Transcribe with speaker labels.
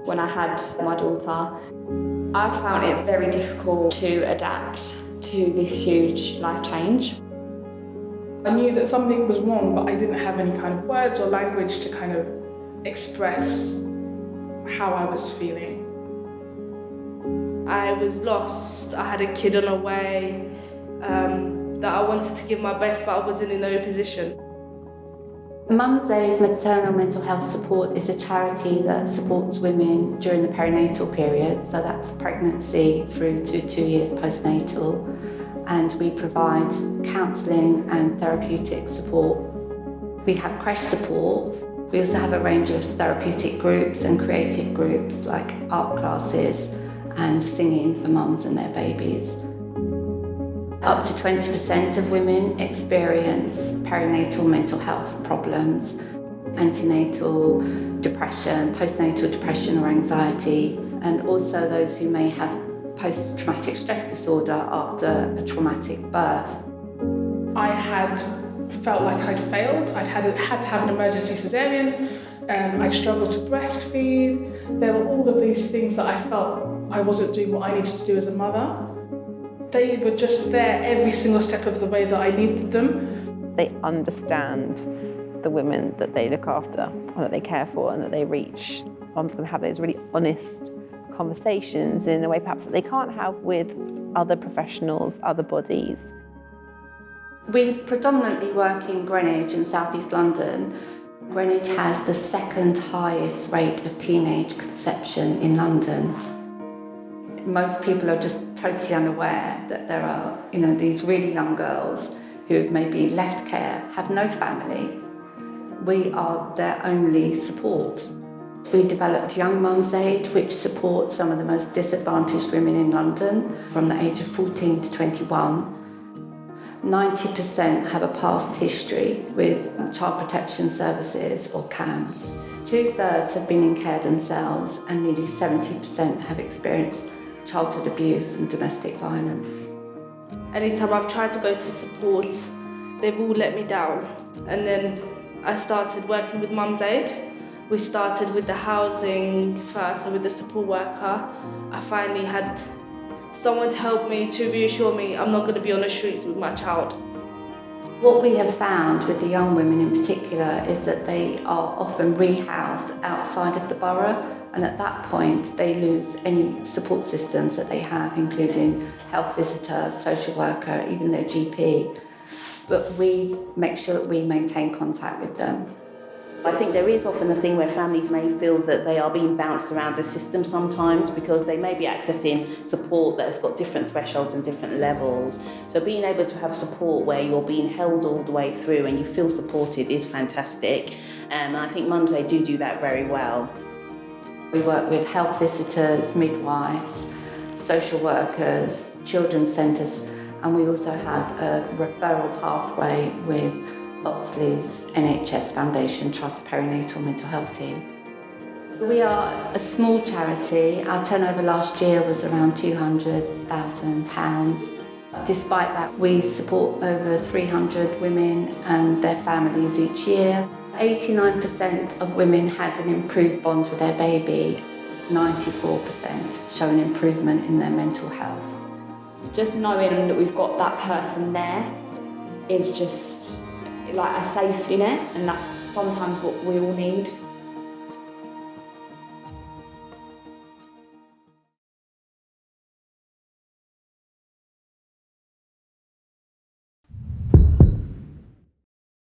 Speaker 1: when I had my daughter. I found it very difficult to adapt to this huge life change.
Speaker 2: I knew that something was wrong, but I didn't have any kind of words or language to kind of express how I was feeling.
Speaker 3: I was lost. I had a kid on the way that I wanted to give my best, but I wasn't in no position.
Speaker 4: MumsAid Maternal Mental Health Support is a charity that supports women during the perinatal period, so that's pregnancy through to 2 years postnatal, and we provide counselling and therapeutic support. We have crash support. We also have a range of therapeutic groups and creative groups like art classes and singing for mums and their babies. Up to 20% of women experience perinatal mental health problems, antenatal depression, postnatal depression or anxiety, and also those who may have post-traumatic stress disorder after a traumatic birth.
Speaker 2: I had felt like I'd failed. I'd had to have an emergency cesarean, I struggled to breastfeed. There were all of these things that I felt I wasn't doing what I needed to do as a mother. They were just there every single step of the way that I needed them.
Speaker 5: They understand the women that they look after, or that they care for, and that they reach. Mums can have those really honest conversations in a way perhaps that they can't have with other professionals, other bodies.
Speaker 4: We predominantly work in Greenwich in South East London. Greenwich has the second highest rate of teenage conception in London. Most people are just totally unaware that there are, these really young girls who have maybe left care, have no family. We are their only support. We developed YoungMumsAid, which supports some of the most disadvantaged women in London from the age of 14 to 21. 90% have a past history with Child Protection Services or CAMS. 2/3 have been in care themselves, and nearly 70% have experienced childhood abuse and domestic violence.
Speaker 3: Anytime I've tried to go to support, they've all let me down. And then I started working with MumsAid. We started with the housing first and with the support worker. I finally had someone to help me, to reassure me I'm not going to be on the streets with my child.
Speaker 4: What we have found with the young women in particular is that they are often rehoused outside of the borough, and at that point they lose any support systems that they have, including health visitor, social worker, even their GP. But we make sure that we maintain contact with them.
Speaker 6: I think there is often a thing where families may feel that they are being bounced around a system sometimes because they may be accessing support that has got different thresholds and different levels. So being able to have support where you're being held all the way through and you feel supported is fantastic. And I think MumsAid do that very well.
Speaker 4: We work with health visitors, midwives, social workers, children's centres, and we also have a referral pathway with Oxley's NHS Foundation Trust Perinatal Mental Health Team. We are a small charity. Our turnover last year was around £200,000. Despite that, we support over 300 women and their families each year. 89% of women had an improved bond with their baby. 94% show an improvement in their mental health.
Speaker 1: Just knowing that we've got that person there is just like a safety net, and that's sometimes what we all need.